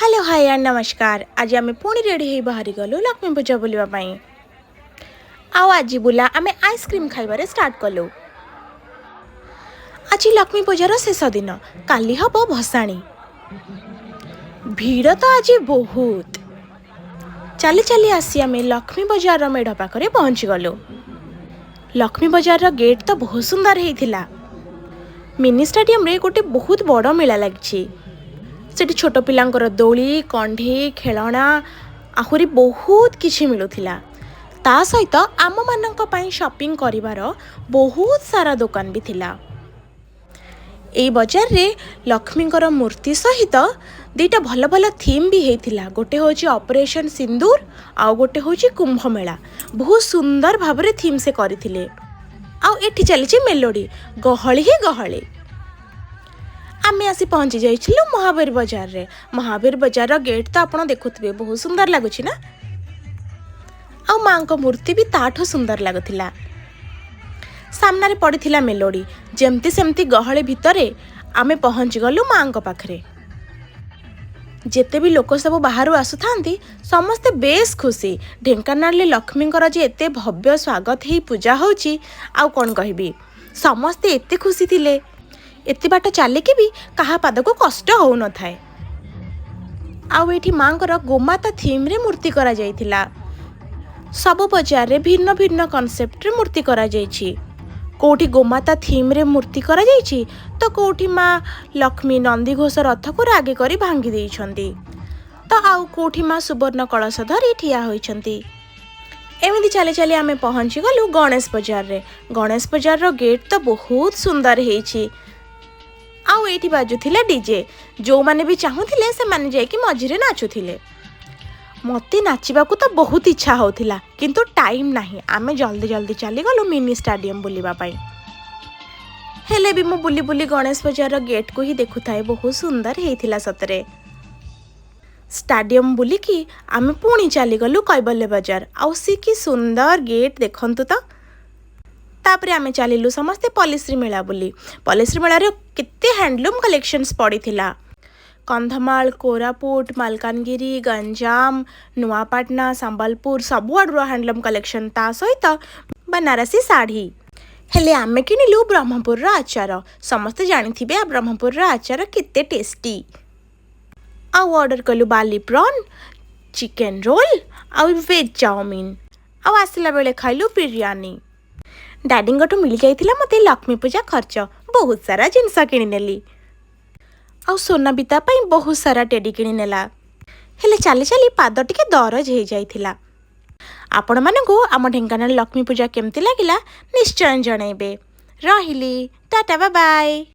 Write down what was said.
Hello hi and नमस्कार। आज आम पुणी रेडी हो बाहरी गलु लक्ष्मी पूजा बुलवाई। आज बुला आम आइसक्रीम खाइबार स्टार्ट कलु। आज लक्ष्मी पूजार शेष दिन, काली हम भसाणी। भीड़ तो आज बहुत। चली चली आसी आम लक्ष्मी बजार मेढ़ पाखे पहुँची गलु। लक्ष्मी बजार गेट तो बहुत सुंदर होता। मिनी स्टेडियम रे गोटे बहुत बड़ मेला लगी। सेठी छोट पिलांकर दोली कंढे खेलना आहुरी बहुत किछि मिलुथिला। ता सहित आम मानक पई शॉपिंग करिवार बहुत सारा दुकान भी थिला। ए बाजार रे लक्ष्मीकर मूर्ति सहित दुईटा भल भल थीम भी हेतिला। गोटे होची ऑपरेशन सिंदूर आउ गोटे होची कुंभ मेला। बहुत सुंदर भाबरे थीम से करिथिले। आउ एठी चलीची मेलोडी, गहली ही गहली। आमे आसी पहुँची जाइछिलु महावीर बाजार रे। महावीर बाजार गेट तो आपण देखुथिबे बहुत सुंदर लागुछि ना। आ मां को मूर्ति भी ताठो सुंदर लागुथिला। सामने रे पड़िथिला मेलोडी। जेमती सेमती गहले भितरे आमे पहुँची गलु मां को पाखरे। जेते भी लोक सब बाहरु आसुथांती समस्ते बेस खुशी। ढेंकानाल लक्ष्मीकर जे एते भव्य स्वागत ही पूजा होची आ कोन कहबी। समस्ते एते खुशी थिले। एते बाट चलिकी भी कहा पाद को कष्ट हो न थाए। आउ एठी मांकर गोमाता थीम रे मूर्ति करा जाइथिला। सब बाजार रे भिन्न भिन्न कॉन्सेप्ट रे मूर्ति करा जाइछि। कोठी गोमाता थीम रे मूर्ति करा जाइछि तो कोठी मां लक्ष्मी नंदी घोष रथ को आगे करी भांगी देइछंती। तो आउ कोठी मां सुवर्ण कलश धरी ठिया होइछंती। एमिति चली चली आमे पहुँची गलु गणेश बाजार रे। गणेश बाजार रो गेट तो बहुत सुंदर हेछि। आउ एठी बाजुथिले डीजे। जो माने भी चाहुथिले से माने जाय कि मझिरे नाचुथिले। मते नाचिबाकू तो बहुत इच्छा होथिला किंतु टाइम नाही। आमे जल्दी जल्दी चली गलु मिनी स्टेडियम बुलिबा पई। हेले भी मु बुली बुली गणेश बाजार गेट को ही देखुथाए। बहुत सुंदर हेथिला सतरे। स्टेडियम बुलिकी आमे पुणी चली गलु कैबल्य बाजार। आउ सी कि सुंदर गेट देखंतु तो। तापरे आमे चलिलु समस्ते पॉलिश्री मेला बुली। पॉलिश्री मेला रे केते हैंडलूम कलेक्शंस पड़ी थिला। कंधमाल, कोरापुट, मालकानगिरी, गंजाम, नुआपाटना, संबलपुर सबुआड हैंडलूम कलेक्शन ता सहित बनारसी साड़ी। हेले आमे किनिलु ब्रह्मपुर आचार। समस्ते जानिथिबे ब्रह्मपुर आचार केते टेस्टी। आउ ऑर्डर कलु बाली प्रॉन, चिकन रोल आउ वेज चाउमीन। आउ आसिला बेले खाइलु बिरयानी। डैडींगठु मिल जाइथिला मते लक्ष्मी पूजा खर्च। बहुत सारा जिनस किनि नेली। आउ सोना बिता पई बहुत सारा टेडी किनि नेला। हेले चाली चाली पाद टिके दरज हे जाइथिला। आपण मानकु आम ढेंकानाल लक्ष्मी पूजा केमती लागिला निश्चय जणैबे। रहिली, टाटा बाय बाय।